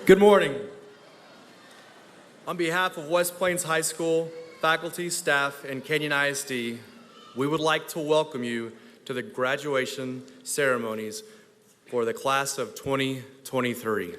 Good morning. On behalf of West Plains High School, faculty, staff, and Canyon ISD, we would like to welcome you to the graduation ceremonies for the class of 2023.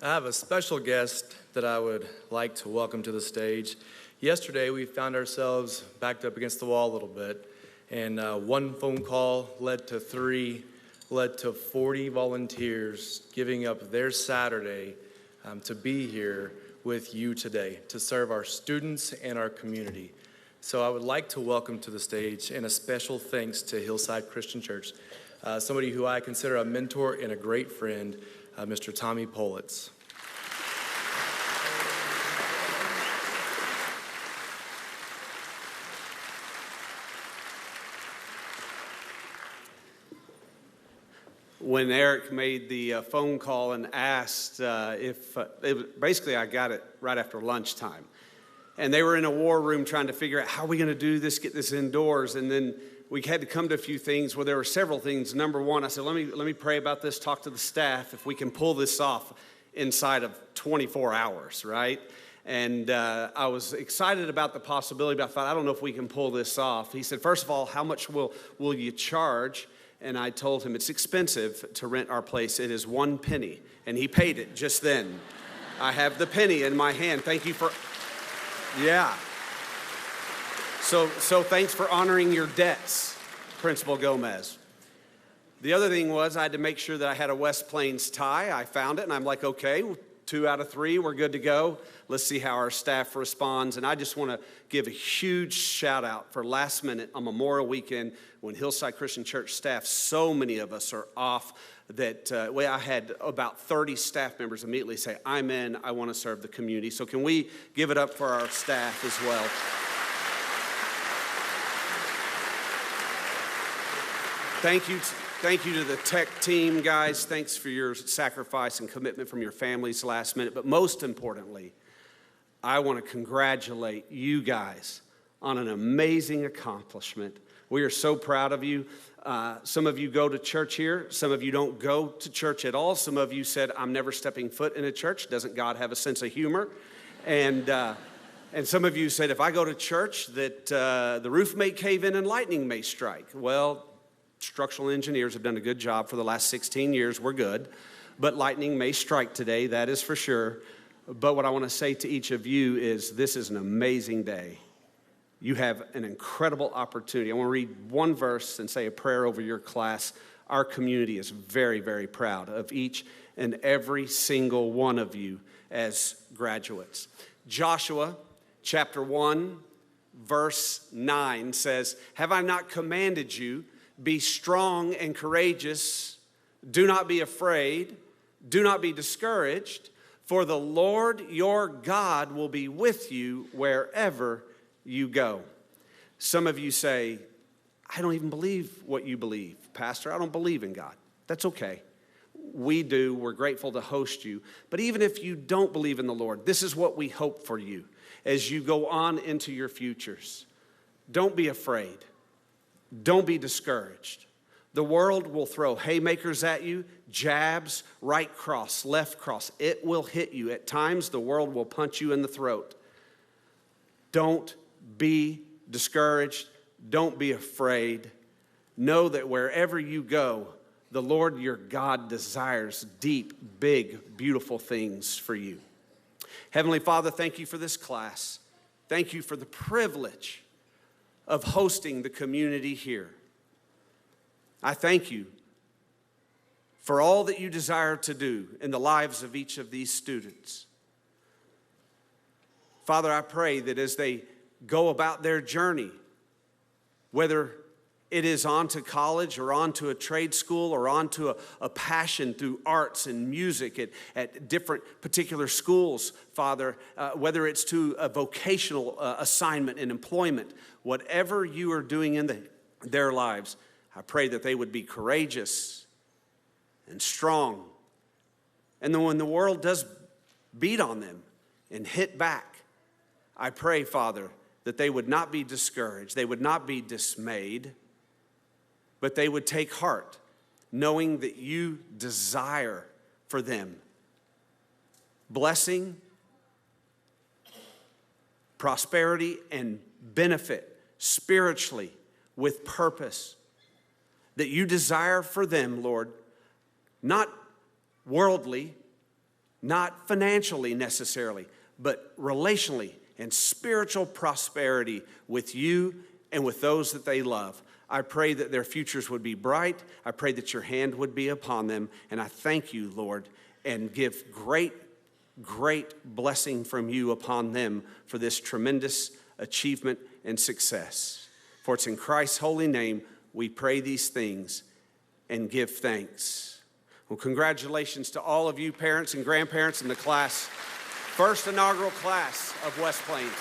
I have a special guest that I would like to welcome to the stage. Yesterday, we found ourselves backed up against the wall a little bit, and one phone call led to 3, led to 40 volunteers giving up their Saturday to be here with you today, to serve our students and our community. So I would like to welcome to the stage, and a special thanks to Hillside Christian Church, somebody who I consider a mentor and a great friend, Mr. Tommy Politz. When Eric made the phone call and asked basically I got it right after lunchtime. And they were in a war room trying to figure out how are we going to do this, get this indoors. And then we had to come to a few things. Well, there were several things. Number one, I said, let me pray about this, talk to the staff, if we can pull this off inside of 24 hours, right? And I was excited about the possibility, but I thought, I don't know if we can pull this off. He said, first of all, how much will you charge? And I told him, it's expensive to rent our place. It is 1 penny. And he paid it just then. I have the penny in my hand. Thank you for, yeah. So thanks for honoring your debts, Principal Gomez. The other thing was I had to make sure that I had a West Plains tie. I found it, and I'm like, okay, 2 out of 3, we're good to go. Let's see how our staff responds. And I just want to give a huge shout out for last minute on Memorial Weekend when Hillside Christian Church staff, so many of us are off, that I had about 30 staff members immediately say, I'm in, I want to serve the community. So can we give it up for our staff as well? Thank you to the tech team, guys. Thanks for your sacrifice and commitment from your families last minute. But most importantly, I want to congratulate you guys on an amazing accomplishment. We are so proud of you. Some of you go to church here. Some of you don't go to church at all. Some of you said, I'm never stepping foot in a church. Doesn't God have a sense of humor? And some of you said, if I go to church, that the roof may cave in and lightning may strike. Well, structural engineers have done a good job for the last 16 years. We're good. But lightning may strike today, that is for sure. But what I want to say to each of you is this is an amazing day. You have an incredible opportunity. I want to read one verse and say a prayer over your class. Our community is very, very proud of each and every single one of you as graduates. Joshua chapter 1, verse 9 says, have I not commanded you, be strong and courageous, do not be afraid, do not be discouraged, for the Lord your God will be with you wherever you go. Some of you say, I don't even believe what you believe, Pastor. I don't believe in God. That's okay. We do. We're grateful to host you. But even if you don't believe in the Lord, this is what we hope for you as you go on into your futures. Don't be afraid. Don't be discouraged. The world will throw haymakers at you, jabs, right cross, left cross. It will hit you. At times, the world will punch you in the throat. Don't be discouraged. Don't be afraid. Know that wherever you go, the Lord your God desires deep, big, beautiful things for you. Heavenly Father, thank you for this class. Thank you for the privilege of hosting the community here. I thank you for all that you desire to do in the lives of each of these students. Father, I pray that as they go about their journey, whether it is onto college or onto a trade school or onto a passion through arts and music at different particular schools, Father, whether it's to a vocational assignment and employment, whatever you are doing in their lives, I pray that they would be courageous and strong. And then when the world does beat on them and hit back, I pray, Father, that they would not be discouraged, they would not be dismayed, but they would take heart, knowing that you desire for them blessing, prosperity, and benefit spiritually with purpose. That you desire for them, Lord, not worldly, not financially necessarily, but relationally and spiritual prosperity with you and with those that they love. I pray that their futures would be bright. I pray that your hand would be upon them. And I thank you, Lord, and give great blessing from you upon them for this tremendous achievement and success. For it's in Christ's holy name we pray these things and give thanks. Well, congratulations to all of you parents and grandparents in the class, first inaugural class of West Plains.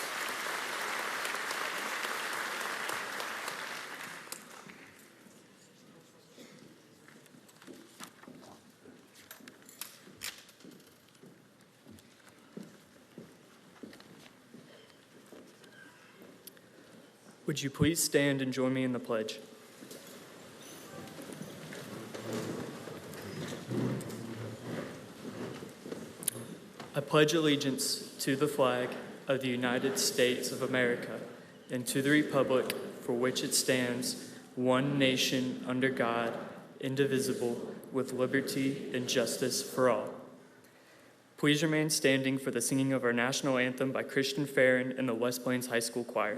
Would you please stand and join me in the pledge? I pledge allegiance to the flag of the United States of America and to the republic for which it stands, one nation under God, indivisible, with liberty and justice for all. Please remain standing for the singing of our national anthem by Christian Farron and the West Plains High School Choir.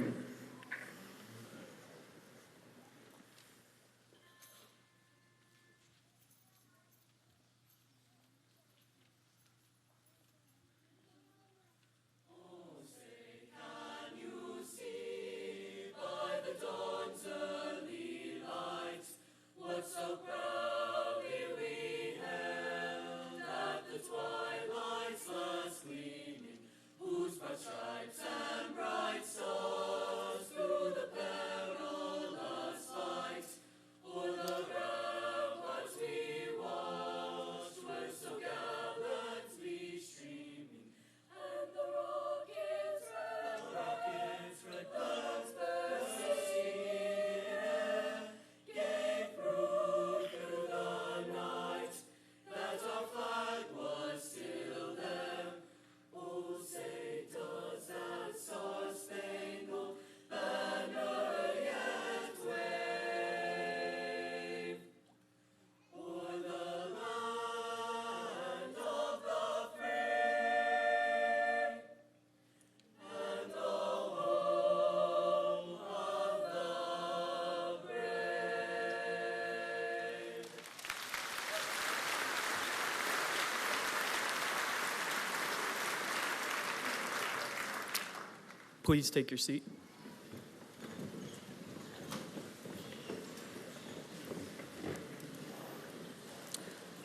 Please take your seat.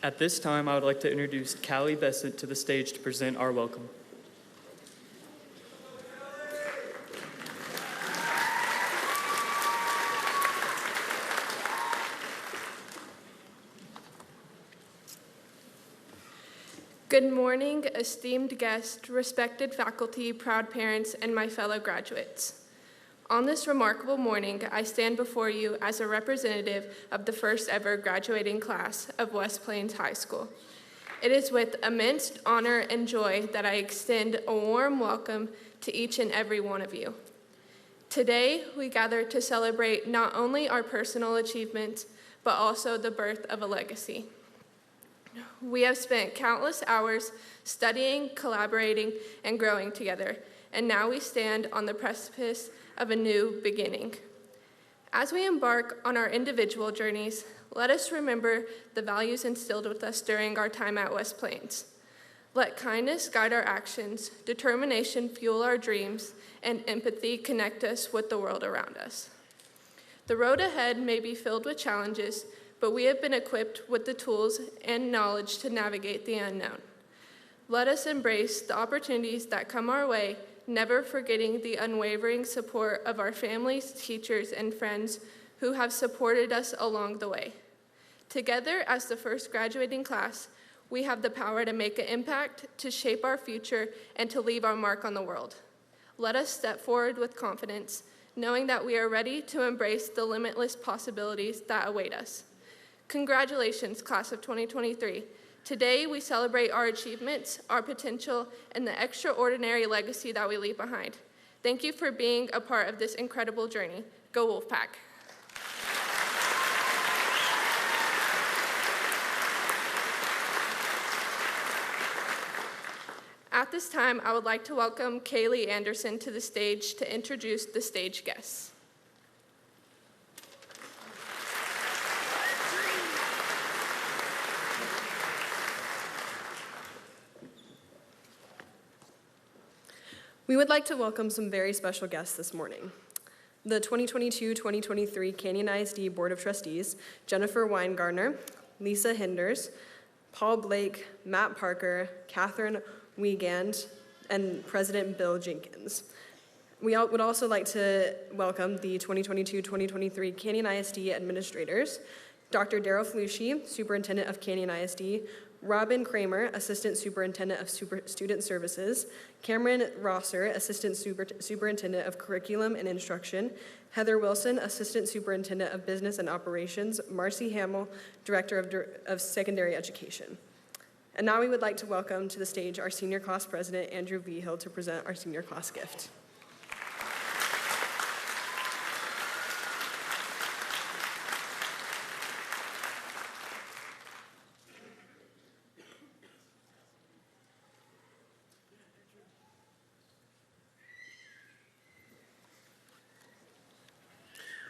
At this time, I would like to introduce Callie Bessent to the stage to present our welcome. Good morning, esteemed guests, respected faculty, proud parents, and my fellow graduates. On this remarkable morning, I stand before you as a representative of the first ever graduating class of West Plains High School. It is with immense honor and joy that I extend a warm welcome to each and every one of you. Today, we gather to celebrate not only our personal achievements, but also the birth of a legacy. We have spent countless hours studying, collaborating, and growing together, and now we stand on the precipice of a new beginning. As we embark on our individual journeys, let us remember the values instilled with us during our time at West Plains. Let kindness guide our actions, determination fuel our dreams, and empathy connect us with the world around us. The road ahead may be filled with challenges, but we have been equipped with the tools and knowledge to navigate the unknown. Let us embrace the opportunities that come our way, never forgetting the unwavering support of our families, teachers, and friends who have supported us along the way. Together, as the first graduating class, we have the power to make an impact, to shape our future, and to leave our mark on the world. Let us step forward with confidence, knowing that we are ready to embrace the limitless possibilities that await us. Congratulations, class of 2023. Today, we celebrate our achievements, our potential, and the extraordinary legacy that we leave behind. Thank you for being a part of this incredible journey. Go Wolfpack. At this time, I would like to welcome Kaylee Anderson to the stage to introduce the stage guests. We would like to welcome some very special guests this morning. The 2022-2023 Canyon ISD Board of Trustees, Jennifer Weingartner, Lisa Hinders, Paul Blake, Matt Parker, Catherine Wiegand, and President Bill Jenkins. We would also like to welcome the 2022-2023 Canyon ISD administrators, Dr. Daryl Flushy, Superintendent of Canyon ISD, Robin Kramer, Assistant Superintendent of Student Services, Cameron Rosser, Assistant Superintendent of Curriculum and Instruction, Heather Wilson, Assistant Superintendent of Business and Operations, Marcy Hamill, Director of Secondary Education. And now we would like to welcome to the stage our Senior Class President, Andrew Vigil, to present our Senior Class gift.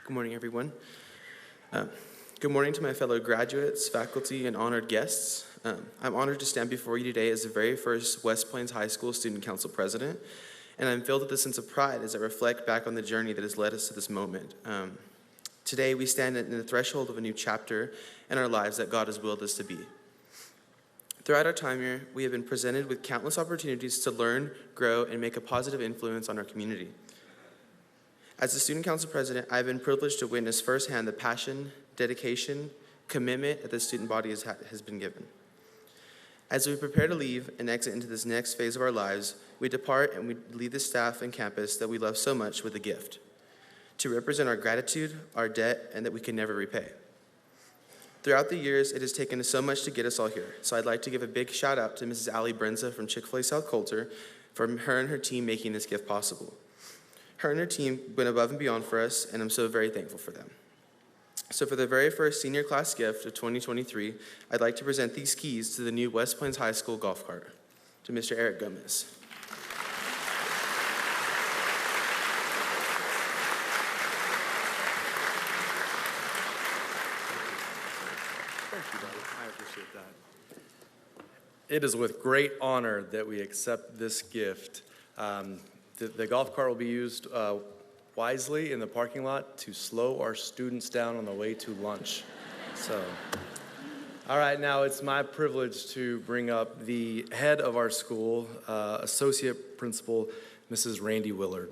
Good morning, everyone. Good morning to my fellow graduates, faculty, and honored guests. I'm honored to stand before you today as the very first West Plains High School Student Council President, and I'm filled with a sense of pride as I reflect back on the journey that has led us to this moment. Today, we stand at the threshold of a new chapter in our lives that God has willed us to be. Throughout our time here, we have been presented with countless opportunities to learn, grow, and make a positive influence on our community. As the Student Council President, I have been privileged to witness firsthand the passion, dedication, commitment that the student body has been given. As we prepare to leave and exit into this next phase of our lives, we depart and we leave the staff and campus that we love so much with a gift, to represent our gratitude, our debt, and that we can never repay. Throughout the years, it has taken so much to get us all here, so I'd like to give a big shout out to Mrs. Allie Brenza from Chick-fil-A South Coulter for her and her team making this gift possible. Her and her team went above and beyond for us, and I'm so very thankful for them. So for the very first senior class gift of 2023, I'd like to present these keys to the new West Plains High School golf cart to Mr. Eric Gomez. Thank you, buddy. I appreciate that. It is with great honor that we accept this gift. The golf cart will be used wisely in the parking lot to slow our students down on the way to lunch. So, all right, now it's my privilege to bring up the head of our school, Associate Principal, Mrs. Randy Willard.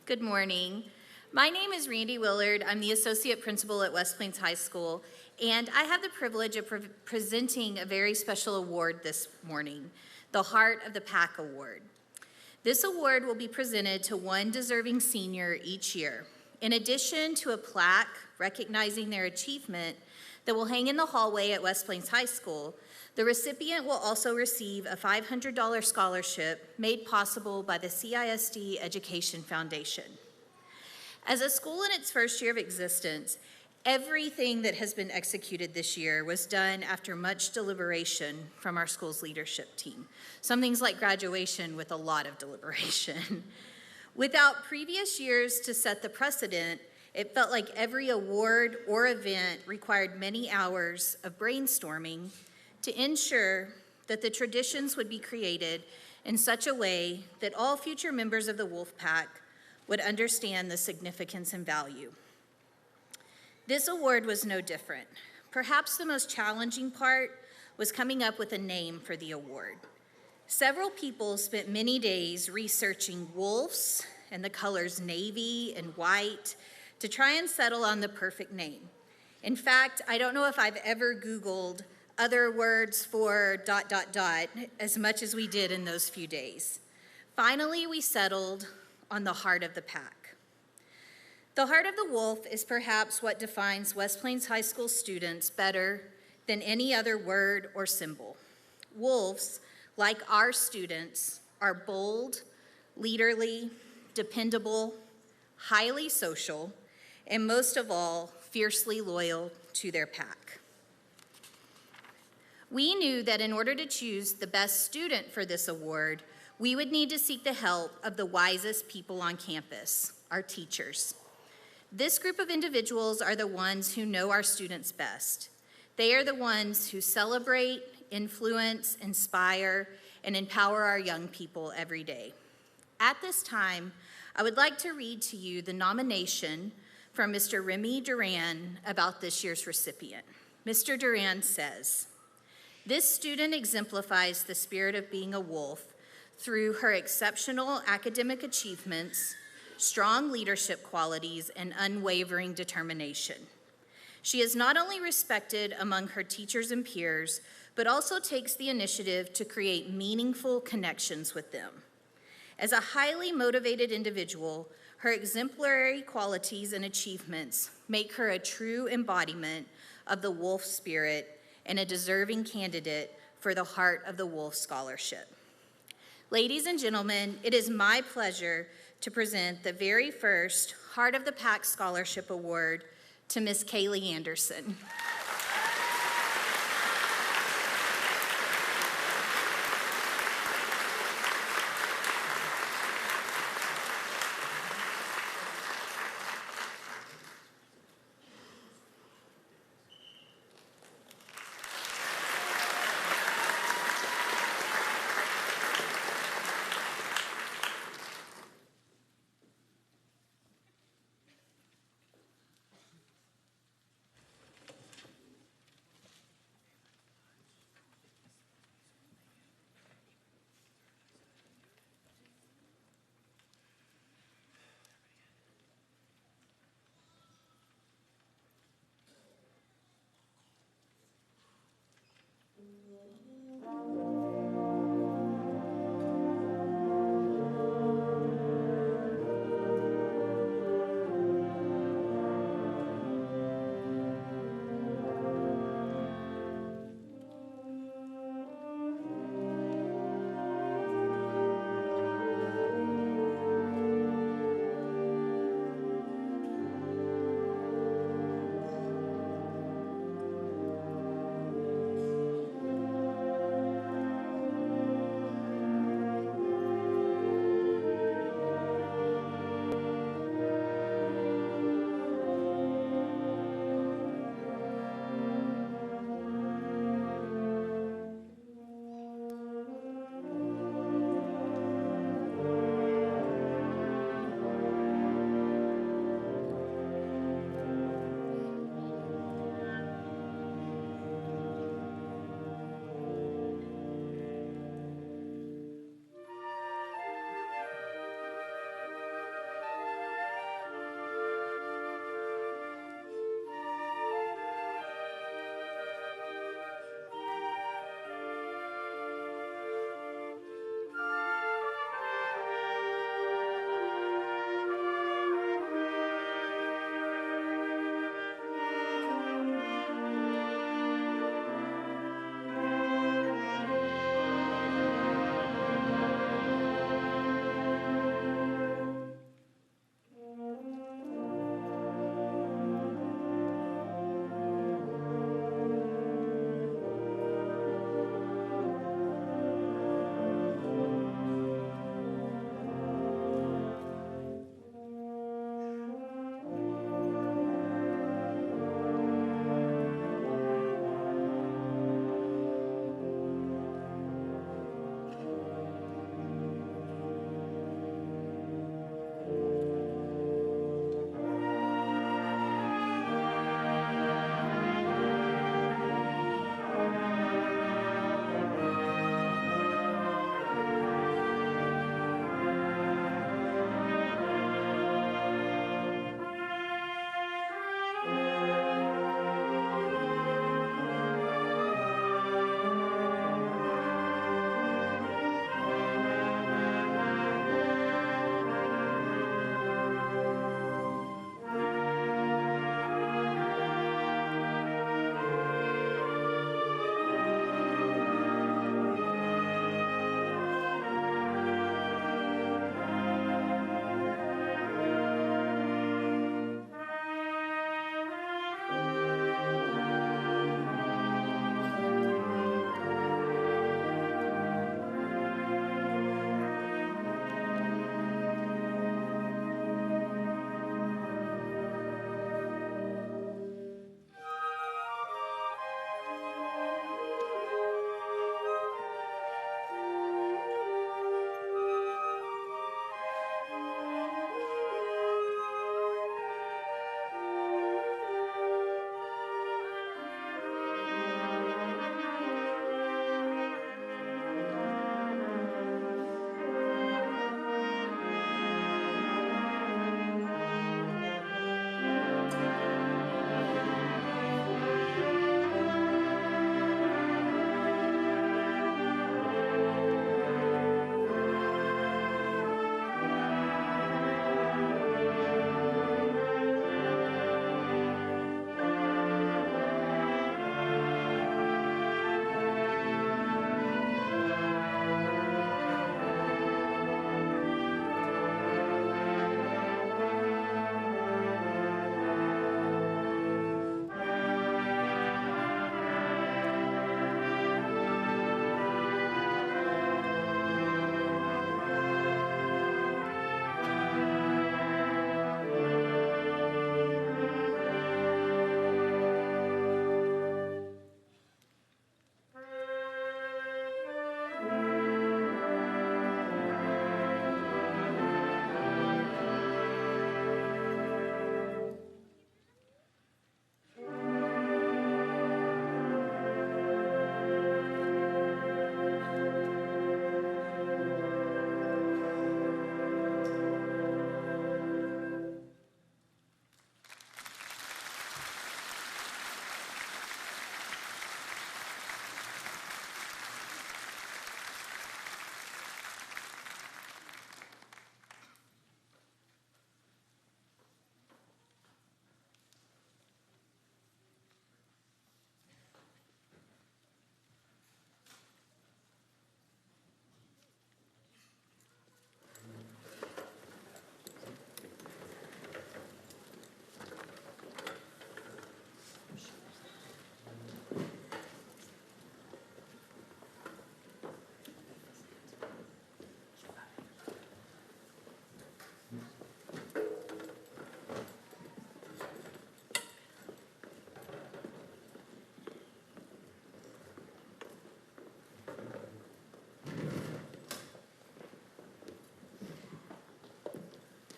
Good morning. My name is Randy Willard. I'm the Associate Principal at West Plains High School, and I have the privilege of presenting a very special award this morning, the Heart of the Pack Award. This award will be presented to one deserving senior each year, in addition to a plaque recognizing their achievement that will hang in the hallway at West Plains High School. The recipient will also receive a $500 scholarship made possible by the CISD Education Foundation. As a school in its first year of existence, everything that has been executed this year was done after much deliberation from our school's leadership team. Some things like graduation with a lot of deliberation. Without previous years to set the precedent, it felt like every award or event required many hours of brainstorming to ensure that the traditions would be created in such a way that all future members of the Wolf Pack would understand the significance and value. This award was no different. Perhaps the most challenging part was coming up with a name for the award. Several people spent many days researching wolves and the colors navy and white to try and settle on the perfect name. In fact, I don't know if I've ever Googled other words for ... as much as we did in those few days. Finally, we settled on the Heart of the Pack. The Heart of the Wolf is perhaps what defines West Plains High School students better than any other word or symbol. Wolves, like our students, are bold, leaderly, dependable, highly social, and most of all, fiercely loyal to their pack. We knew that in order to choose the best student for this award, we would need to seek the help of the wisest people on campus, our teachers. This group of individuals are the ones who know our students best. They are the ones who celebrate, influence, inspire, and empower our young people every day. At this time, I would like to read to you the nomination from Mr. Remy Duran about this year's recipient. Mr. Duran says, "This student exemplifies the spirit of being a wolf through her exceptional academic achievements, strong leadership qualities, and unwavering determination. She is not only respected among her teachers and peers, but also takes the initiative to create meaningful connections with them. As a highly motivated individual, her exemplary qualities and achievements make her a true embodiment of the Wolf spirit and a deserving candidate for the Heart of the Wolf Scholarship." Ladies and gentlemen, it is my pleasure to present the very first Heart of the Pack Scholarship Award to Miss Kaylee Anderson.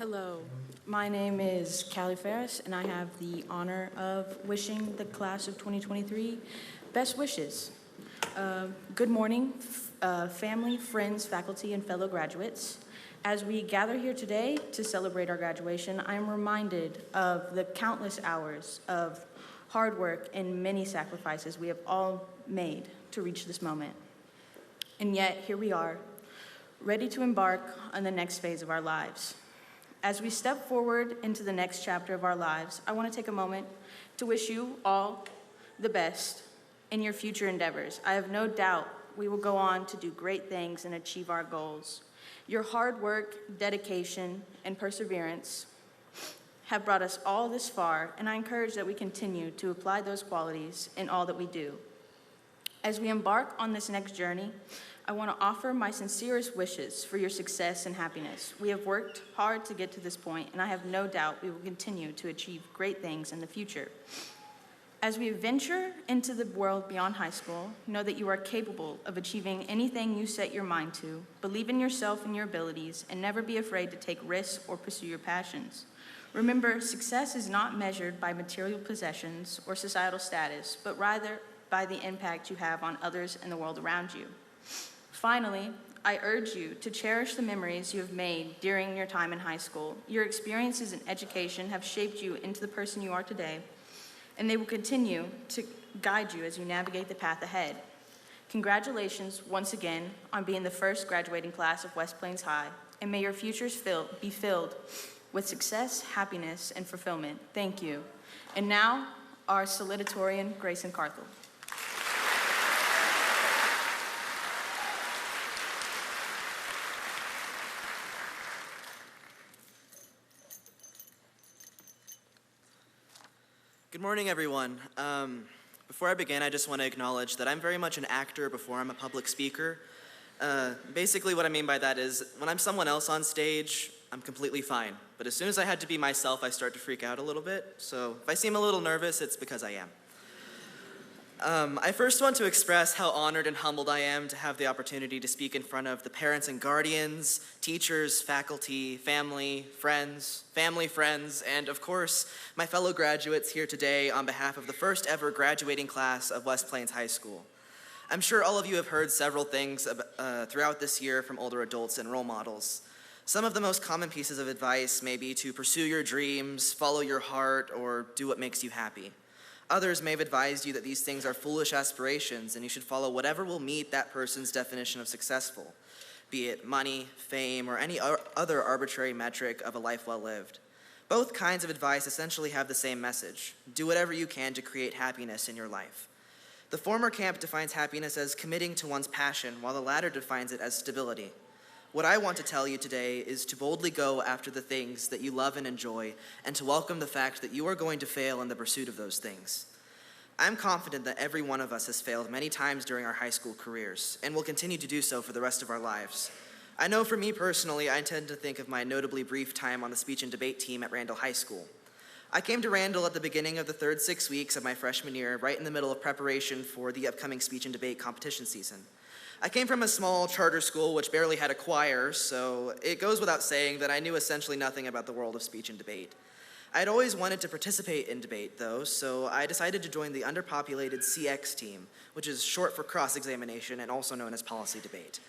Hello, my name is Callie Ferris, and I have the honor of wishing the class of 2023 best wishes. Good morning, family, friends, faculty, and fellow graduates. As we gather here today to celebrate our graduation, I am reminded of the countless hours of hard work and many sacrifices we have all made to reach this moment. And yet, here we are, ready to embark on the next phase of our lives. As we step forward into the next chapter of our lives, I want to take a moment to wish you all the best in your future endeavors. I have no doubt we will go on to do great things and achieve our goals. Your hard work, dedication, and perseverance have brought us all this far, and I encourage that we continue to apply those qualities in all that we do. As we embark on this next journey, I want to offer my sincerest wishes for your success and happiness. We have worked hard to get to this point, and I have no doubt we will continue to achieve great things in the future. As we venture into the world beyond high school, know that you are capable of achieving anything you set your mind to. Believe in yourself and your abilities, and never be afraid to take risks or pursue your passions. Remember, success is not measured by material possessions or societal status, but rather by the impact you have on others and the world around you. Finally, I urge you to cherish the memories you have made during your time in high school. Your experiences in education have shaped you into the person you are today, and they will continue to guide you as you navigate the path ahead. Congratulations once again on being the first graduating class of West Plains High, and may your futures be filled with success, happiness, and fulfillment. Thank you. And now, our salutatorian, Grayson Carthel. Good morning, everyone. Before I begin, I just want to acknowledge that I'm very much an actor before I'm a public speaker. Basically, what I mean by that is when I'm someone else on stage, I'm completely fine. But as soon as I had to be myself, I start to freak out a little bit. So if I seem a little nervous, it's because I am. I first want to express how honored and humbled I am to have the opportunity to speak in front of the parents and guardians, teachers, faculty, family, friends, and of course, my fellow graduates here today on behalf of the first ever graduating class of West Plains High School. I'm sure all of you have heard several things throughout this year from older adults and role models. Some of the most common pieces of advice may be to pursue your dreams, follow your heart, or do what makes you happy. Others may have advised you that these things are foolish aspirations and you should follow whatever will meet that person's definition of successful, be it money, fame, or any other arbitrary metric of a life well lived. Both kinds of advice essentially have the same message: do whatever you can to create happiness in your life. The former camp defines happiness as committing to one's passion, while the latter defines it as stability. What I want to tell you today is to boldly go after the things that you love and enjoy, and to welcome the fact that you are going to fail in the pursuit of those things. I'm confident that every one of us has failed many times during our high school careers, and will continue to do so for the rest of our lives. I know for me personally, I tend to think of my notably brief time on the speech and debate team at Randall High School. I came to Randall at the beginning of the third 6 weeks of my freshman year, right in the middle of preparation for the upcoming speech and debate competition season. I came from a small charter school which barely had a choir, so it goes without saying that I knew essentially nothing about the world of speech and debate. I'd always wanted to participate in debate, though, so I decided to join the underpopulated CX team, which is short for cross-examination and also known as policy debate.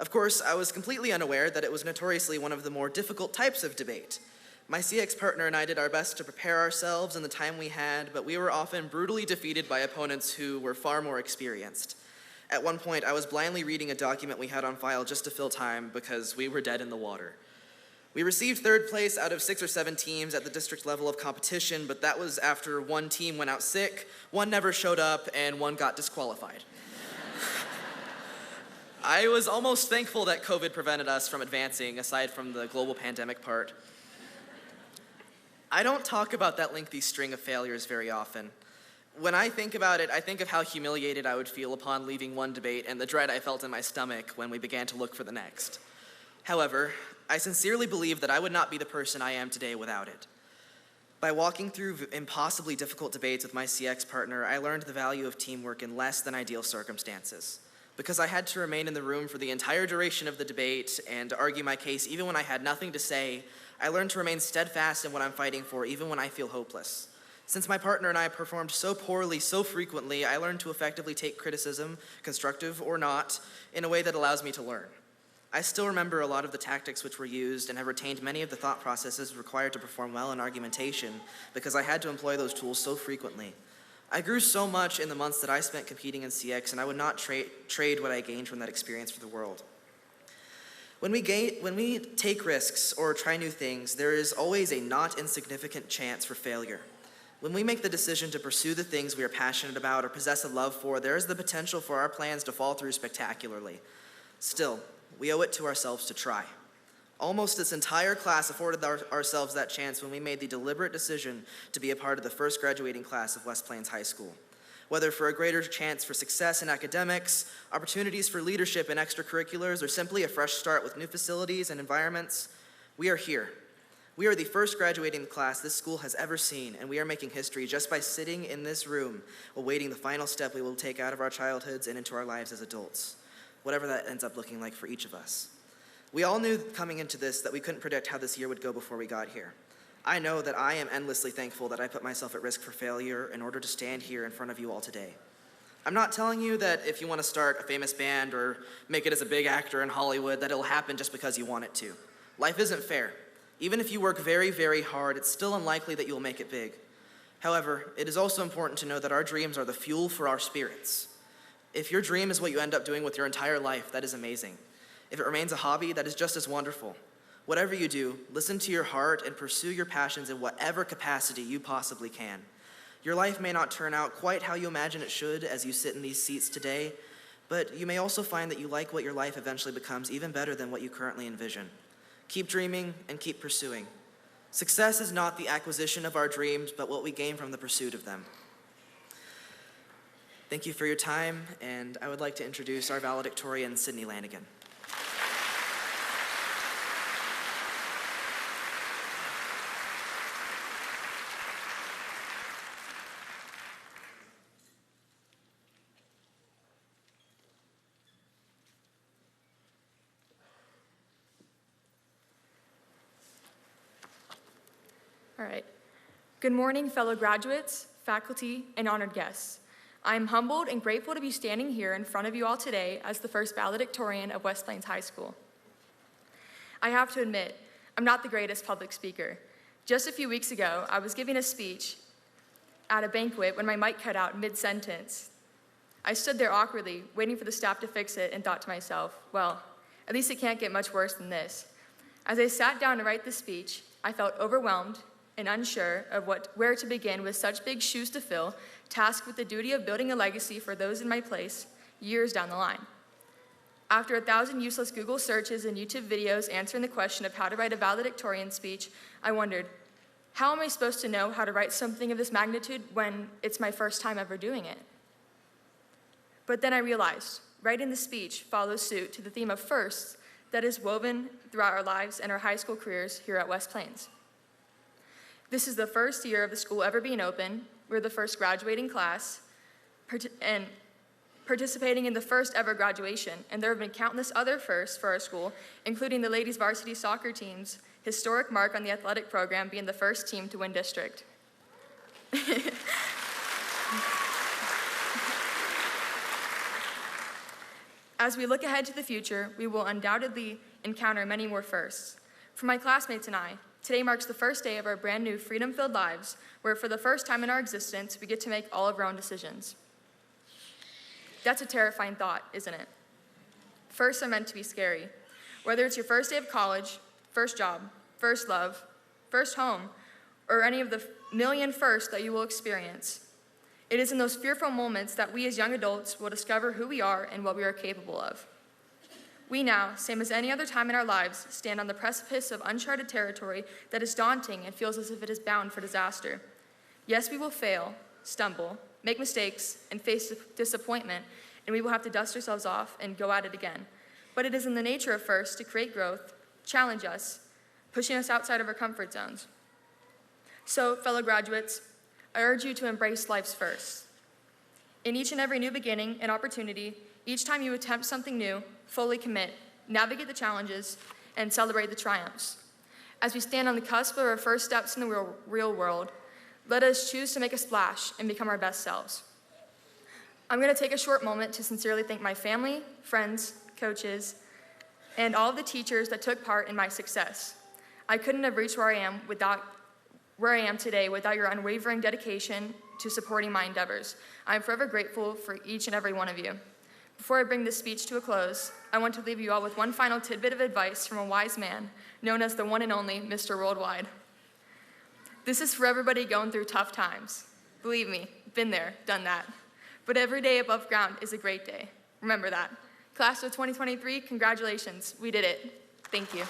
Of course, I was completely unaware that it was notoriously one of the more difficult types of debate. My CX partner and I did our best to prepare ourselves in the time we had, but we were often brutally defeated by opponents who were far more experienced. At one point, I was blindly reading a document we had on file just to fill time because we were dead in the water. We received third place out of 6 or 7 teams at the district level of competition, but that was after one team went out sick, one never showed up, and one got disqualified. I was almost thankful that COVID prevented us from advancing, aside from the global pandemic part. I don't talk about that lengthy string of failures very often. When I think about it, I think of how humiliated I would feel upon leaving one debate and the dread I felt in my stomach when we began to look for the next. However, I sincerely believe that I would not be the person I am today without it. By walking through impossibly difficult debates with my CX partner, I learned the value of teamwork in less than ideal circumstances. Because I had to remain in the room for the entire duration of the debate and argue my case even when I had nothing to say, I learned to remain steadfast in what I'm fighting for, even when I feel hopeless. Since my partner and I performed so poorly so frequently, I learned to effectively take criticism, constructive or not, in a way that allows me to learn. I still remember a lot of the tactics which were used and have retained many of the thought processes required to perform well in argumentation because I had to employ those tools so frequently. I grew so much in the months that I spent competing in CX, and I would not trade what I gained from that experience for the world. When we take risks or try new things, there is always a not insignificant chance for failure. When we make the decision to pursue the things we are passionate about or possess a love for, there is the potential for our plans to fall through spectacularly. Still, we owe it to ourselves to try. Almost this entire class afforded ourselves that chance when we made the deliberate decision to be a part of the first graduating class of West Plains High School. Whether for a greater chance for success in academics, opportunities for leadership and extracurriculars, or simply a fresh start with new facilities and environments, we are here. We are the first graduating class this school has ever seen, and we are making history just by sitting in this room awaiting the final step we will take out of our childhoods and into our lives as adults, whatever that ends up looking like for each of us. We all knew coming into this that we couldn't predict how this year would go before we got here. I know that I am endlessly thankful that I put myself at risk for failure in order to stand here in front of you all today. I'm not telling you that if you want to start a famous band or make it as a big actor in Hollywood, that it'll happen just because you want it to. Life isn't fair. Even if you work very, very hard, it's still unlikely that you'll make it big. However, it is also important to know that our dreams are the fuel for our spirits. If your dream is what you end up doing with your entire life, that is amazing. If it remains a hobby, that is just as wonderful. Whatever you do, listen to your heart and pursue your passions in whatever capacity you possibly can. Your life may not turn out quite how you imagine it should as you sit in these seats today, but you may also find that you like what your life eventually becomes even better than what you currently envision. Keep dreaming and keep pursuing. Success is not the acquisition of our dreams, but what we gain from the pursuit of them. Thank you for your time, and I would like to introduce our valedictorian, Sydney Lanigan. All right. Good morning, fellow graduates, faculty, and honored guests. I am humbled and grateful to be standing here in front of you all today as the first valedictorian of West Plains High School. I have to admit, I'm not the greatest public speaker. Just a few weeks ago, I was giving a speech at a banquet when my mic cut out mid-sentence. I stood there awkwardly, waiting for the staff to fix it, and thought to myself, well, at least it can't get much worse than this. As I sat down to write the speech, I felt overwhelmed and unsure of where to begin with such big shoes to fill, tasked with the duty of building a legacy for those in my place years down the line. After 1,000 useless Google searches and YouTube videos answering the question of how to write a valedictorian speech, I wondered, how am I supposed to know how to write something of this magnitude when it's my first time ever doing it? But then I realized, writing the speech follows suit to the theme of firsts that is woven throughout our lives and our high school careers here at West Plains. This is the first year of the school ever being open. We're the first graduating class and participating in the first ever graduation, and there have been countless other firsts for our school, including the ladies varsity soccer team's historic mark on the athletic program being the first team to win district. As we look ahead to the future, we will undoubtedly encounter many more firsts. For my classmates and I, today marks the first day of our brand new freedom-filled lives, where for the first time in our existence, we get to make all of our own decisions. That's a terrifying thought, isn't it? Firsts are meant to be scary. Whether it's your first day of college, first job, first love, first home, or any of the million firsts that you will experience, it is in those fearful moments that we as young adults will discover who we are and what we are capable of. We now, same as any other time in our lives, stand on the precipice of uncharted territory that is daunting and feels as if it is bound for disaster. Yes, we will fail, stumble, make mistakes, and face disappointment, and we will have to dust ourselves off and go at it again. But it is in the nature of first to create growth, challenge us, pushing us outside of our comfort zones. So, fellow graduates, I urge you to embrace life's firsts. In each and every new beginning and opportunity, each time you attempt something new, fully commit, navigate the challenges, and celebrate the triumphs. As we stand on the cusp of our first steps in the real world, let us choose to make a splash and become our best selves. I'm going to take a short moment to sincerely thank my family, friends, coaches, and all of the teachers that took part in my success. I couldn't have reached where I am today without your unwavering dedication to supporting my endeavors. I am forever grateful for each and every one of you. Before I bring this speech to a close, I want to leave you all with one final tidbit of advice from a wise man known as the one and only Mr. Worldwide. This is for everybody going through tough times. Believe me, been there, done that. But every day above ground is a great day. Remember that. Class of 2023, congratulations, we did it. Thank you.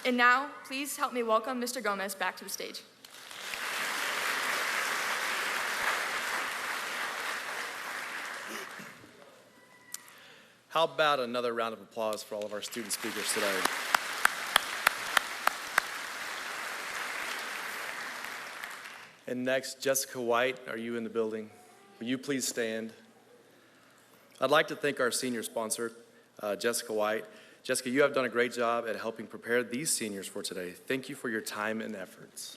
And now, please help me welcome Mr. Gomez back to the stage. How about another round of applause for all of our student speakers today? And next, Jessica White, are you in the building? Will you please stand? I'd like to thank our senior sponsor, Jessica White. Jessica, you have done a great job at helping prepare these seniors for today. Thank you for your time and efforts.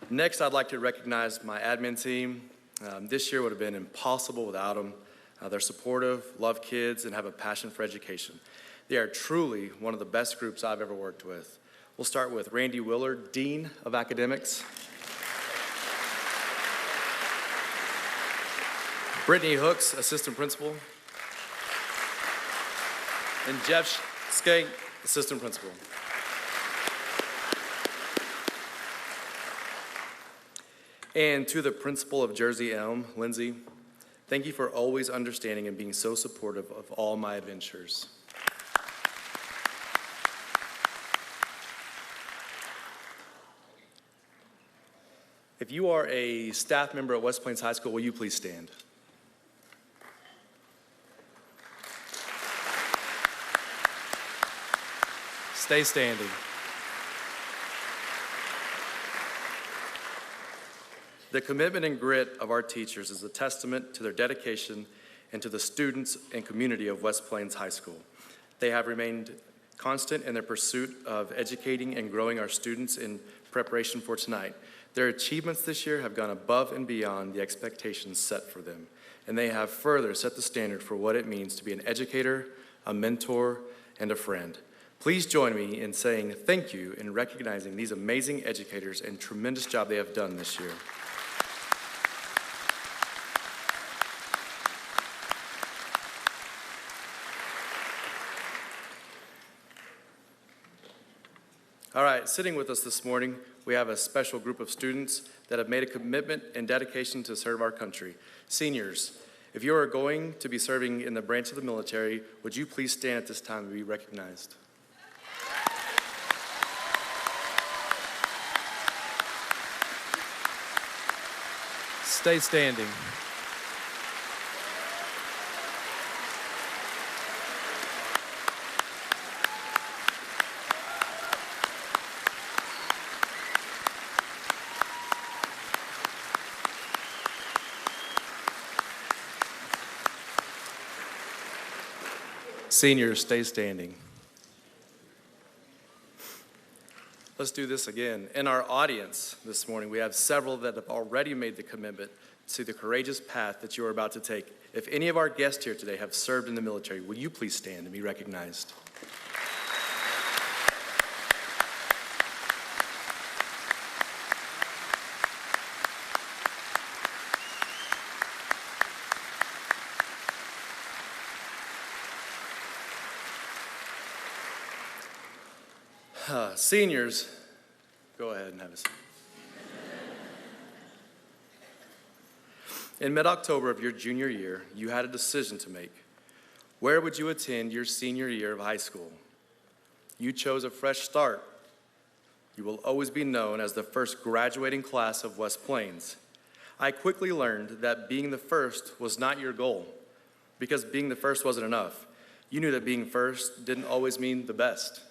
Next, I'd like to recognize my admin team. This year would have been impossible without them. They're supportive, love kids, and have a passion for education. They are truly one of the best groups I've ever worked with. We'll start with Randy Willard, Dean of Academics. Brittany Hooks, Assistant Principal. And Jeff Skank, Assistant Principal. And to the Principal of Jersey Elm, Lindsay, thank you for always understanding and being so supportive of all my adventures. If you are a staff member at West Plains High School, will you please stand? Stay standing. The commitment and grit of our teachers is a testament to their dedication and to the students and community of West Plains High School. They have remained constant in their pursuit of educating and growing our students in preparation for tonight. Their achievements this year have gone above and beyond the expectations set for them, and they have further set the standard for what it means to be an educator, a mentor, and a friend. Please join me in saying thank you and recognizing these amazing educators and tremendous job they have done this year. All right, sitting with us this morning, we have a special group of students that have made a commitment and dedication to serve our country. Seniors, if you are going to be serving in the branch of the military, would you please stand at this time and be recognized? Stay standing. Seniors, stay standing. Let's do this again. In our audience this morning, we have several that have already made the commitment to the courageous path that you are about to take. If any of our guests here today have served in the military, will you please stand and be recognized? Seniors, go ahead and have a seat. In mid-October of your junior year, you had a decision to make. Where would you attend your senior year of high school? You chose a fresh start. You will always be known as the first graduating class of West Plains. I quickly learned that being the first was not your goal, because being the first wasn't enough. You knew that being first didn't always mean the best.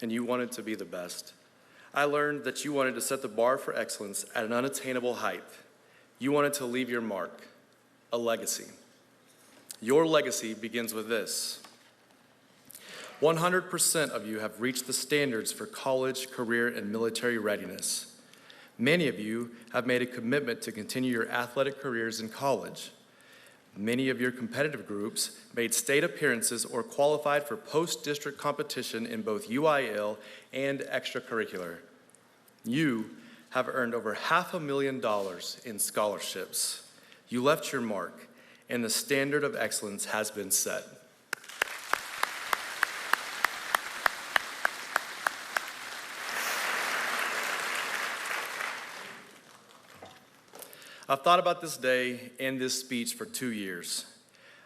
And you wanted to be the best. I learned that you wanted to set the bar for excellence at an unattainable height. You wanted to leave your mark, a legacy. Your legacy begins with this. 100% of you have reached the standards for college, career, and military readiness. Many of you have made a commitment to continue your athletic careers in college. Many of your competitive groups made state appearances or qualified for post-district competition in both UIL and extracurricular. You have earned over $500,000 in scholarships. You left your mark, and the standard of excellence has been set. I've thought about this day and this speech for 2 years.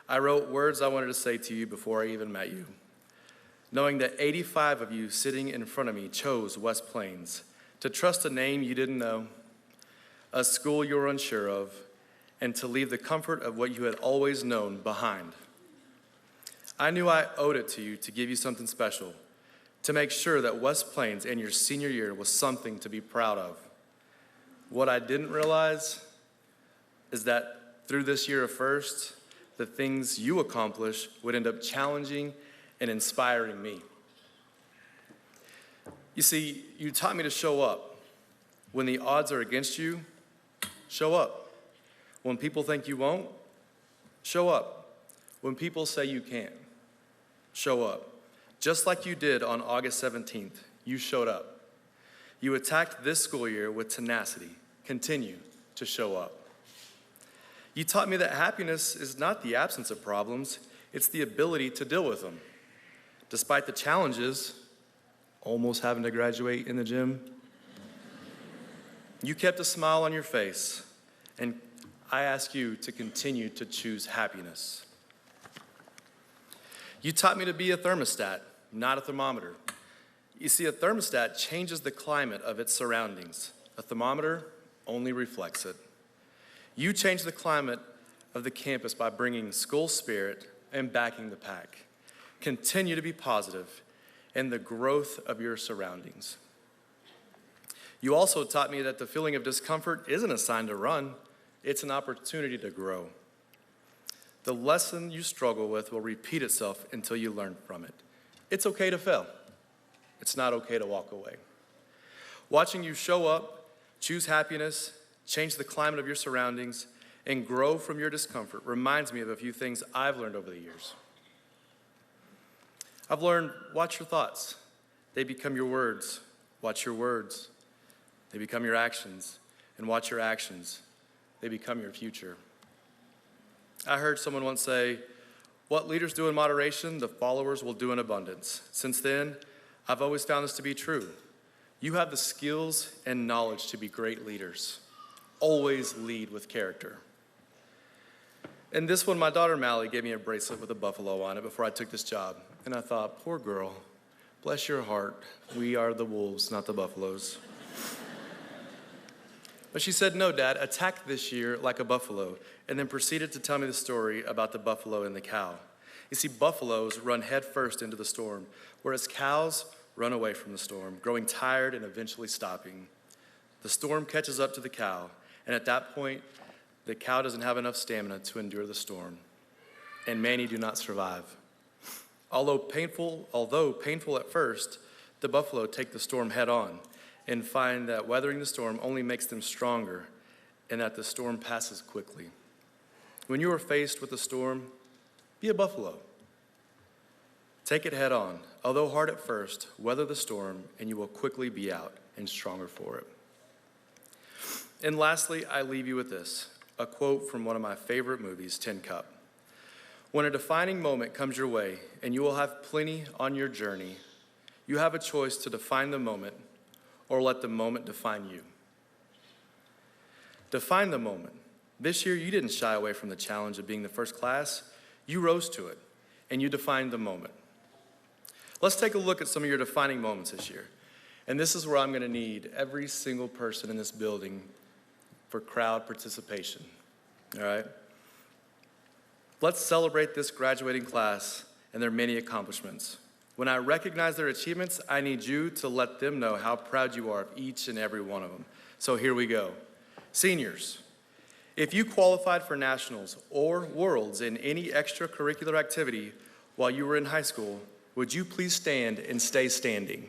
I wrote words I wanted to say to you before I even met you. Knowing that 85 of you sitting in front of me chose West Plains, to trust a name you didn't know, a school you were unsure of, and to leave the comfort of what you had always known behind. I knew I owed it to you to give you something special, to make sure that West Plains and your senior year was something to be proud of. What I didn't realize is that through this year of first, the things you accomplish would end up challenging and inspiring me. You see, you taught me to show up. When the odds are against you, show up. When people think you won't, show up. When people say you can't, show up. Just like you did on August 17th, you showed up. You attacked this school year with tenacity. Continue to show up. You taught me that happiness is not the absence of problems, it's the ability to deal with them. Despite the challenges, almost having to graduate in the gym, you kept a smile on your face, and I ask you to continue to choose happiness. You taught me to be a thermostat, not a thermometer. You see, a thermostat changes the climate of its surroundings. A thermometer only reflects it. You changed the climate of the campus by bringing school spirit and backing the pack. Continue to be positive in the growth of your surroundings. You also taught me that the feeling of discomfort isn't a sign to run, it's an opportunity to grow. The lesson you struggle with will repeat itself until you learn from it. It's okay to fail. It's not okay to walk away. Watching you show up, choose happiness, change the climate of your surroundings, and grow from your discomfort reminds me of a few things I've learned over the years. I've learned, watch your thoughts. They become your words. Watch your words. They become your actions. And watch your actions. They become your future. I heard someone once say, what leaders do in moderation, the followers will do in abundance. Since then, I've always found this to be true. You have the skills and knowledge to be great leaders. Always lead with character. And this one, my daughter Mally gave me a bracelet with a buffalo on it before I took this job. And I thought, poor girl, bless your heart. We are the wolves, not the buffaloes. But she said, no, Dad, attack this year like a buffalo, and then proceeded to tell me the story about the buffalo and the cow. You see, buffaloes run headfirst into the storm, whereas cows run away from the storm, growing tired and eventually stopping. The storm catches up to the cow, and at that point, the cow doesn't have enough stamina to endure the storm, and many do not survive. Although painful at first, the buffalo take the storm head on and find that weathering the storm only makes them stronger and that the storm passes quickly. When you are faced with a storm, be a buffalo. Take it head on. Although hard at first, weather the storm and you will quickly be out and stronger for it. And lastly, I leave you with this, a quote from one of my favorite movies, Tin Cup. When a defining moment comes your way and you will have plenty on your journey, you have a choice to define the moment or let the moment define you. Define the moment. This year, you didn't shy away from the challenge of being the first class. You rose to it, and you defined the moment. Let's take a look at some of your defining moments this year. And this is where I'm going to need every single person in this building for crowd participation, all right? Let's celebrate this graduating class and their many accomplishments. When I recognize their achievements, I need you to let them know how proud you are of each and every one of them. So here we go. Seniors, if you qualified for nationals or worlds in any extracurricular activity while you were in high school, would you please stand and stay standing?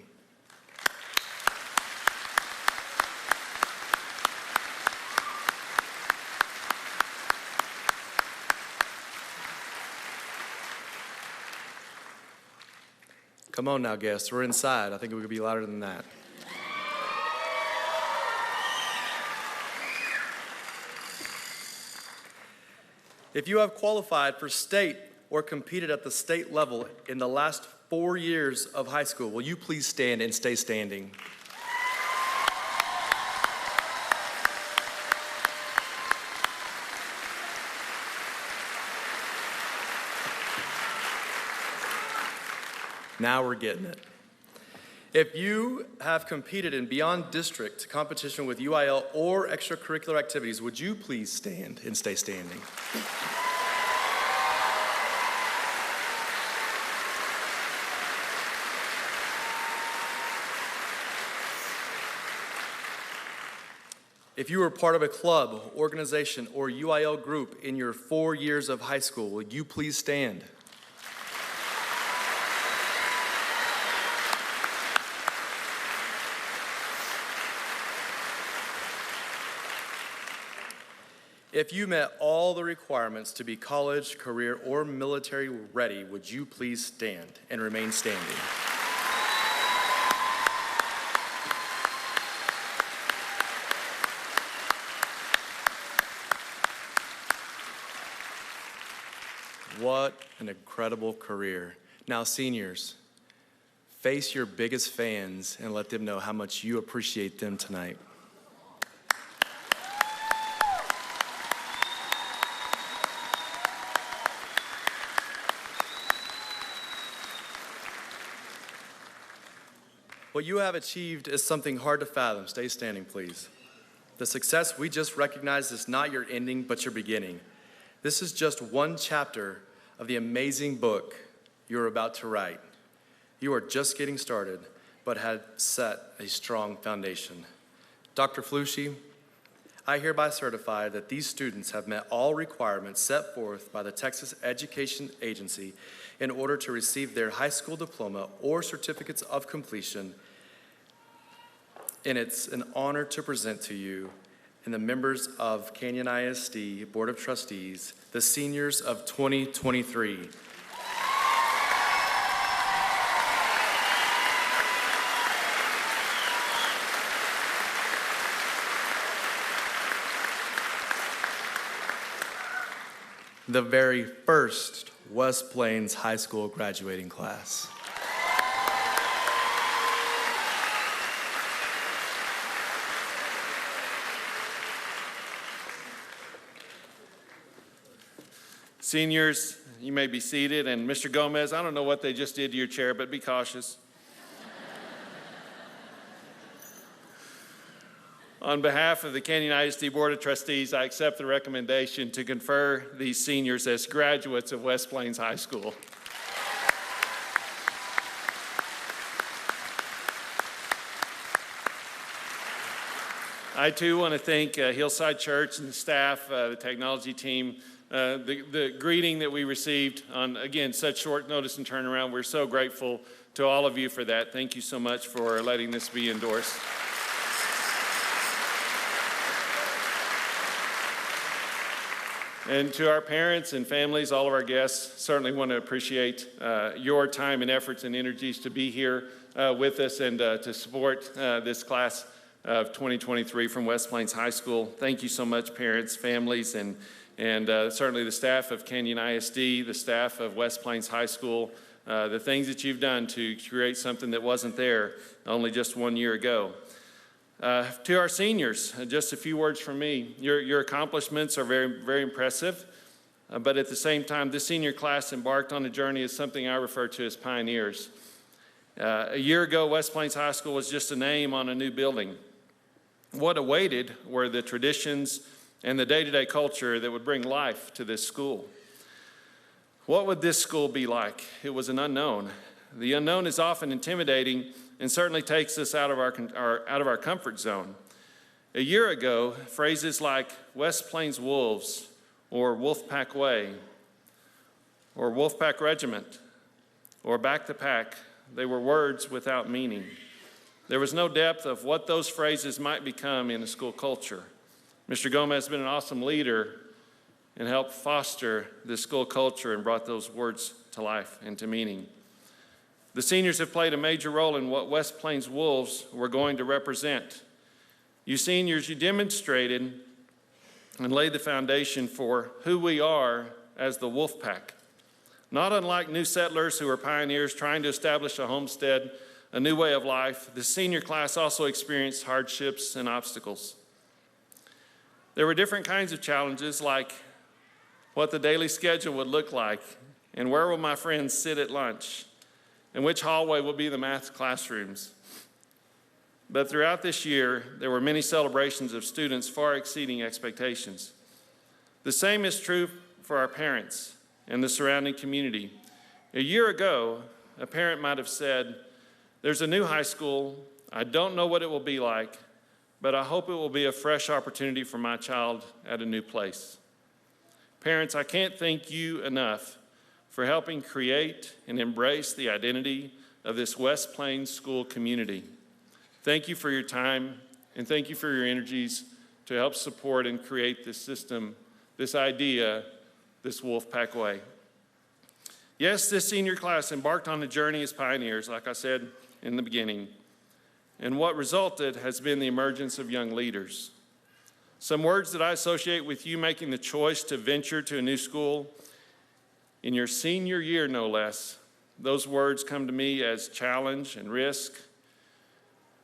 Come on now, guests. We're inside. I think we could be louder than that. If you have qualified for state or competed at the state level in the last 4 years of high school, will you please stand and stay standing? Now we're getting it. If you have competed in beyond district competition with UIL or extracurricular activities, would you please stand and stay standing? If you were part of a club, organization, or UIL group in your 4 years of high school, would you please stand? If you met all the requirements to be college, career, or military ready, would you please stand and remain standing? What an incredible career. Now, seniors, face your biggest fans and let them know how much you appreciate them tonight. What you have achieved is something hard to fathom. Stay standing, please. The success we just recognized is not your ending, but your beginning. This is just one chapter of the amazing book you're about to write. You are just getting started, but have set a strong foundation. Dr. Fluschi, I hereby certify that these students have met all requirements set forth by the Texas Education Agency in order to receive their high school diploma or certificates of completion, and it's an honor to present to you and the members of Canyon ISD Board of Trustees, the seniors of 2023. The very first West Plains High School graduating class. Seniors, you may be seated, and Mr. Gomez, I don't know what they just did to your chair, but be cautious. On behalf of the Canyon ISD Board of Trustees, I accept the recommendation to confer these seniors as graduates of West Plains High School. I too want to thank Hillside Church and the staff, the technology team, the greeting that we received on, again, such short notice and turnaround. We're so grateful to all of you for that. Thank you so much for letting this be endorsed. And to our parents and families, all of our guests, certainly want to appreciate your time and efforts and energies to be here with us and to support this class of 2023 from West Plains High School. Thank you so much, parents, families, and certainly the staff of Canyon ISD, the staff of West Plains High School, the things that you've done to create something that wasn't there only just 1 year ago. To our seniors, just a few words from me. Your accomplishments are very, very impressive, but at the same time, this senior class embarked on a journey as something I refer to as pioneers. A year ago, West Plains High School was just a name on a new building. What awaited were the traditions and the day-to-day culture that would bring life to this school. What would this school be like? It was an unknown. The unknown is often intimidating and certainly takes us out of our comfort zone. A year ago, phrases like West Plains Wolves or Wolfpack Way or Wolfpack Regiment or Back the Pack, they were words without meaning. There was no depth of what those phrases might become in a school culture. Mr. Gomez has been an awesome leader and helped foster this school culture and brought those words to life and to meaning. The seniors have played a major role in what West Plains Wolves were going to represent. You seniors, you demonstrated and laid the foundation for who we are as the Wolf Pack. Not unlike new settlers who are pioneers trying to establish a homestead, a new way of life, the senior class also experienced hardships and obstacles. There were different kinds of challenges, like what the daily schedule would look like, and where will my friends sit at lunch, and which hallway will be the math classrooms. But throughout this year, there were many celebrations of students far exceeding expectations. The same is true for our parents and the surrounding community. A year ago, a parent might have said, "There's a new high school. I don't know what it will be like, but I hope it will be a fresh opportunity for my child at a new place." Parents, I can't thank you enough for helping create and embrace the identity of this West Plains school community. Thank you for your time, and thank you for your energies to help support and create this system, this idea, this Wolfpack Way. Yes, this senior class embarked on a journey as pioneers, like I said in the beginning, and what resulted has been the emergence of young leaders. Some words that I associate with you making the choice to venture to a new school in your senior year, no less, those words come to me as challenge and risk,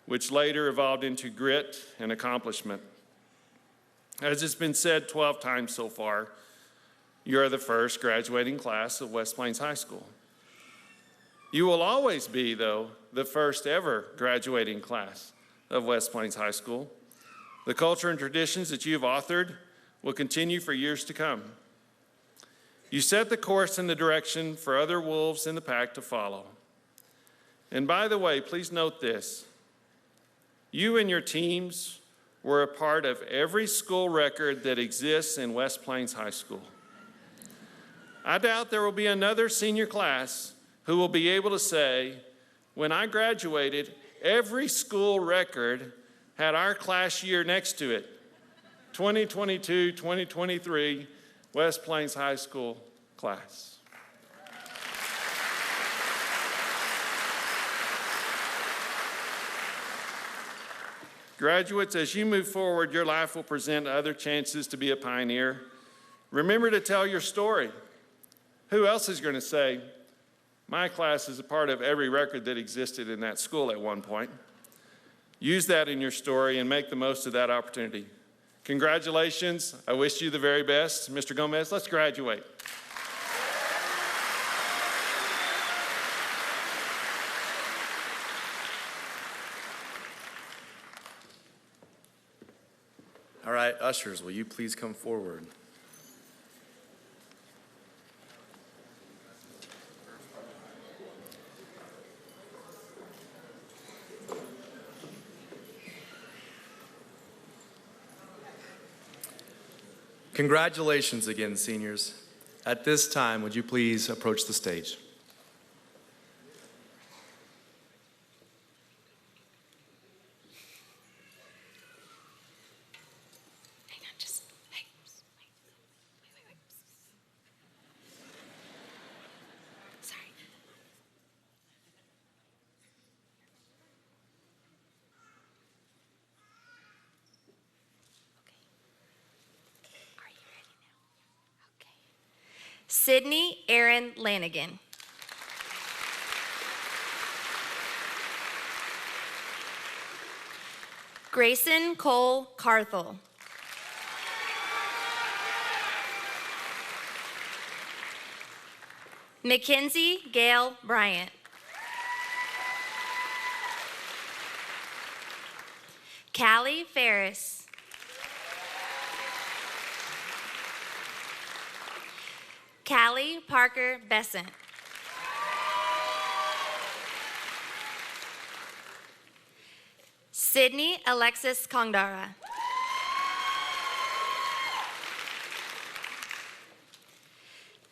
which later evolved into grit and accomplishment. As it's been said 12 times so far, you are the first graduating class of West Plains High School. You will always be, though, the first ever graduating class of West Plains High School. The culture and traditions that you've authored will continue for years to come. You set the course and the direction for other wolves in the pack to follow. And by the way, please note this. You and your teams were a part of every school record that exists in West Plains High School. I doubt there will be another senior class who will be able to say, when I graduated, every school record had our class year next to it. 2022, 2023, West Plains High School class. Graduates, as you move forward, your life will present other chances to be a pioneer. Remember to tell your story. Who else is going to say, my class is a part of every record that existed in that school at one point? Use that in your story and make the most of that opportunity. Congratulations. I wish you the very best. Mr. Gomez, let's graduate. All right, ushers, will you please come forward? Congratulations again, seniors. At this time, would you please approach the stage? Sydney Erin Lanigan. Grayson Cole Carthel. Mackenzie Gail Bryant. Callie Ferris. Callie Parker Besant. Sydney Alexis Kongdara.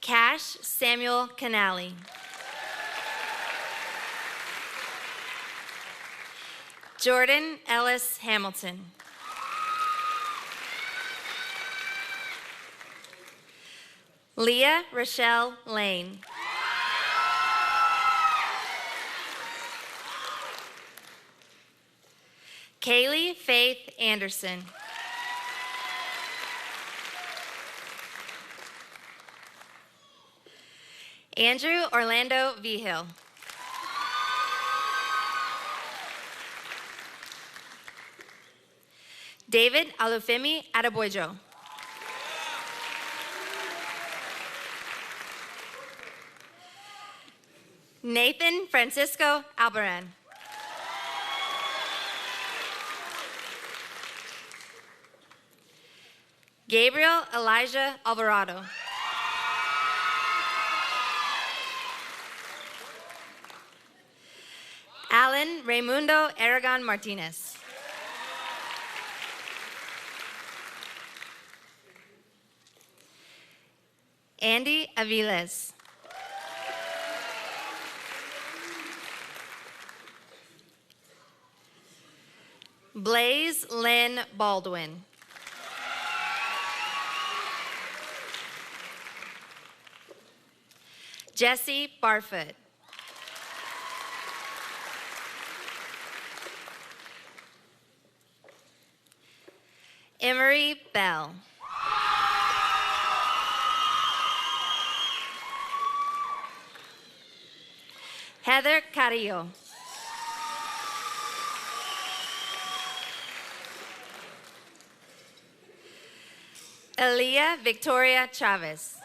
Cash Samuel Canali. Jordan Ellis Hamilton. Leah Rochelle Lane. Kaylee Faith Anderson. Andrew Orlando Vigil. David Alufemi Adebojo. Nathan Francisco Albaran. Gabriel Elijah Alvarado. Alan Raimundo Aragon Martinez. Andy Aviles. Blaze Lynn Baldwin. Jesse Barfoot. Emery Bell. Heather Carrillo. Elia Victoria Chavez.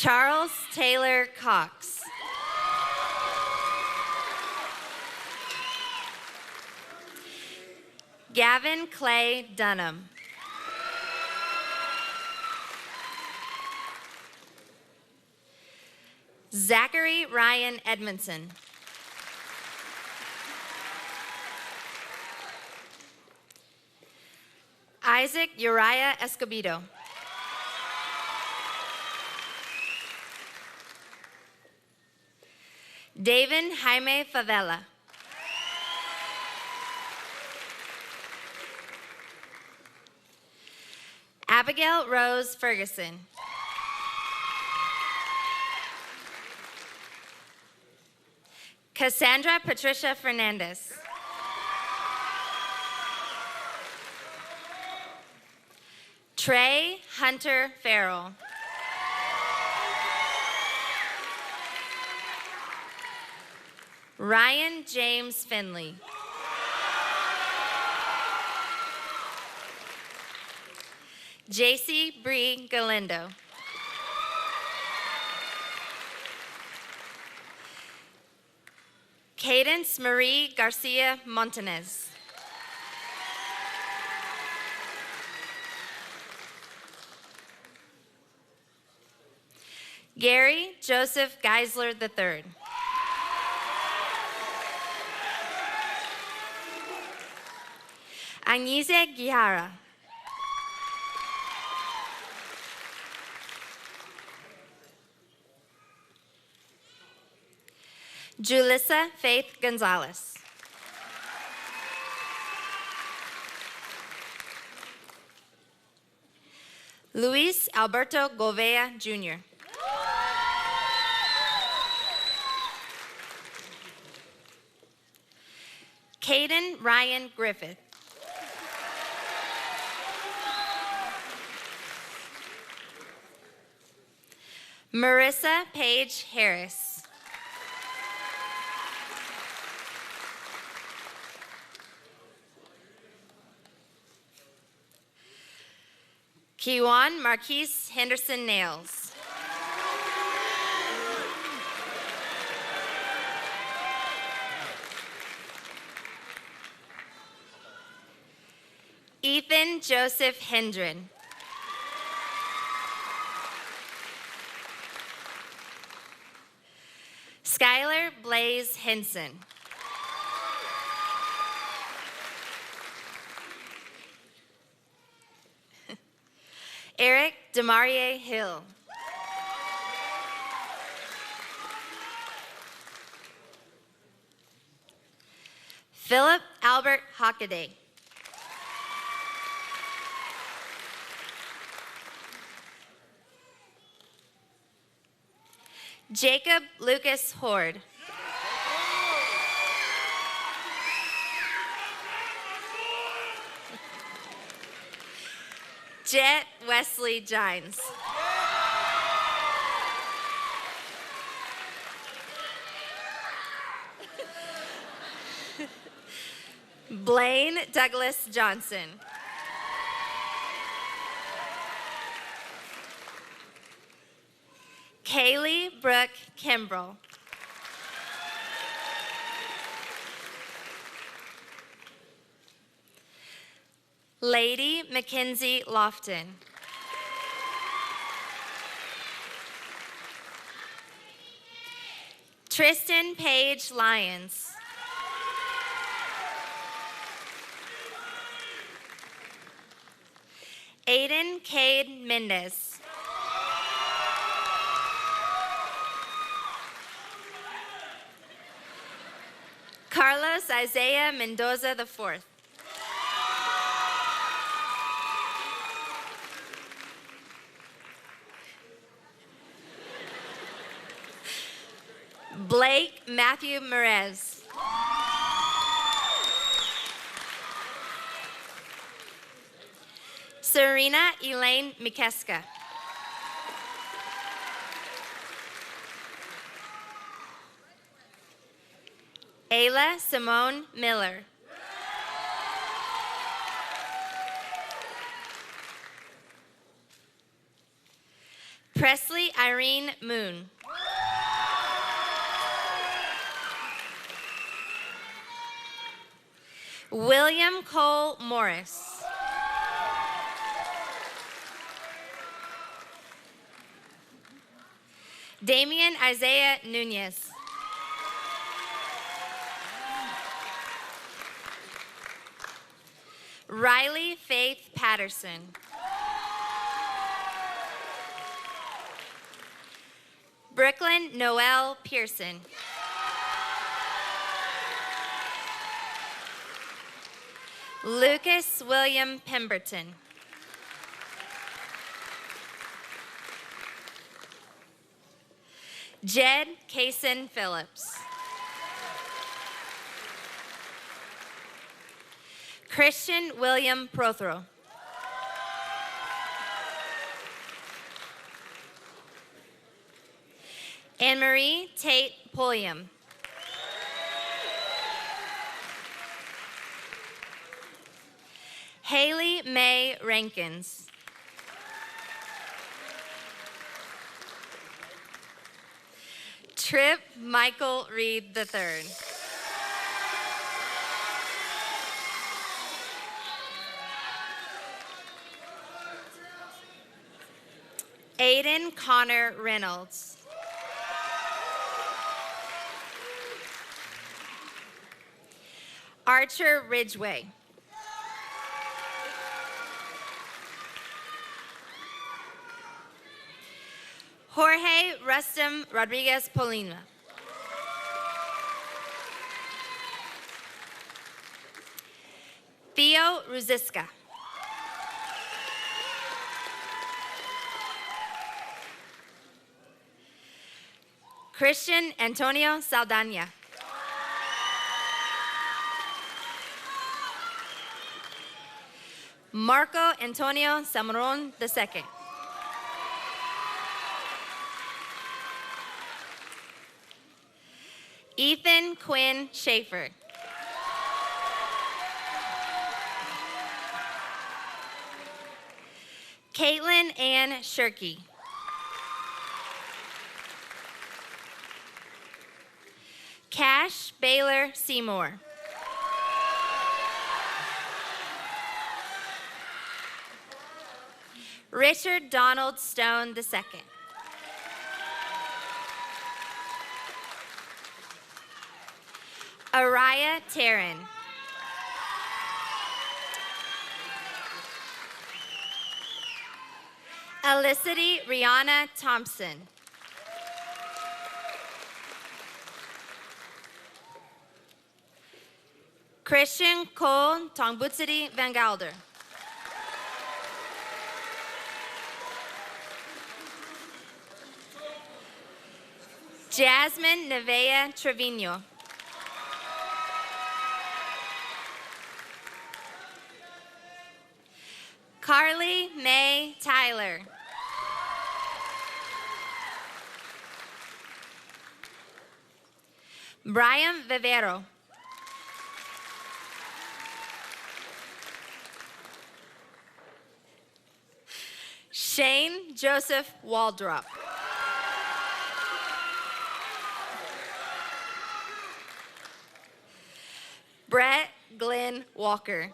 Charles Taylor Cox. Gavin Clay Dunham. Zachary Ryan Edmondson. Isaac Uriah Escobedo. David Jaime Favela. Abigail Rose Ferguson. Cassandra Patricia Fernandez. Trey Hunter Farrell. Ryan James Finley. JC Bree Galindo. Cadence Marie Garcia Montanez. Gary Joseph Geisler III. Agnese Guihara. Julissa Faith Gonzalez. Luis Alberto Govea, Jr. Caden Ryan Griffith. Marissa Paige Harris. Kiwan Marquise Henderson Nails. Ethan Joseph Hendren. Blaze Henson. Eric Demarie Hill. Philip Albert Hockaday. Jacob Lucas Horde. Jet Wesley Gines. Blaine Douglas Johnson. Kaylee Brooke Kimbrell. Lady Mackenzie Lofton. Tristan Page Lyons. Aiden Cade Mendez. Carlos Isaiah Mendoza IV. Blake Matthew Merez. Serena Elaine Mikeska. Ayla Simone Miller. Presley Irene Moon. William Cole Morris. Damian Isaiah Nunez. Riley Faith Patterson. Brooklyn Noel Pearson. Lucas William Pemberton. Jed Kaysen Phillips. Christian William Prothero. Anne-Marie Tate Pulliam. Haley May Rankins. Trip Michael Reed III. Aiden Connor Reynolds. Archer Ridgway. Jorge Rustam Rodriguez Polina. Theo Ruziska. Christian Antonio Saldana. Marco Antonio Samaron II. Ethan Quinn Schaefer. Caitlin Ann Shirkey. Cash Baylor Seymour. Richard Donald Stone II. Araya Taryn. Elicity Rihanna Thompson. Christian Cole Tongbutsity Van Gelder. Jasmine Nevea Trevino. Carly May Tyler. Brian Vivero. Shane Joseph Waldrop. Brett Glenn Walker.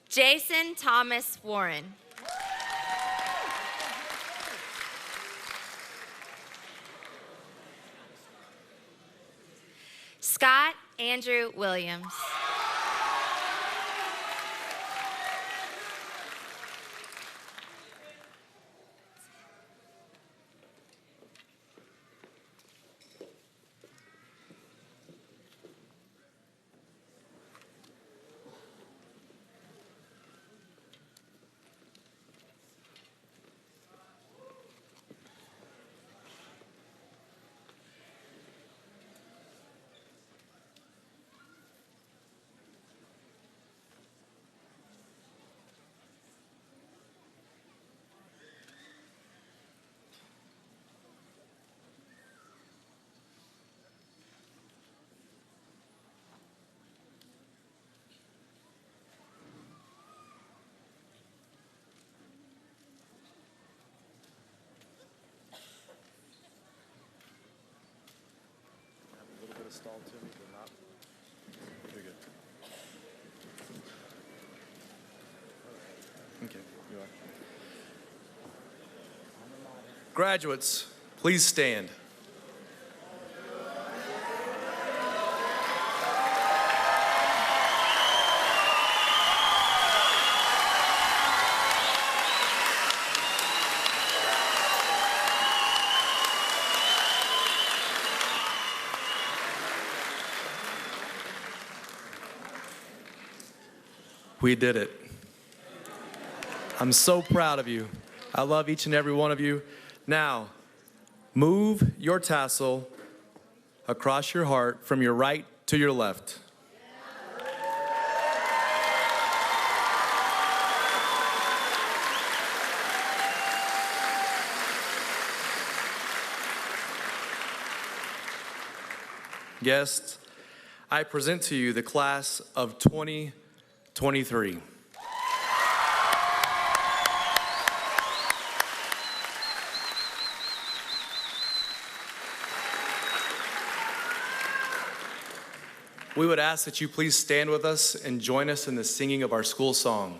Jason Thomas Warren. Scott Andrew Williams. Stall to me, but not. You're good. Okay, you are. Graduates, please stand. We did it. I'm so proud of you. I love each and every one of you. Now, move your tassel across your heart from your right to your left. Guests, I present to you the class of 2023. We would ask that you please stand with us and join us in the singing of our school song.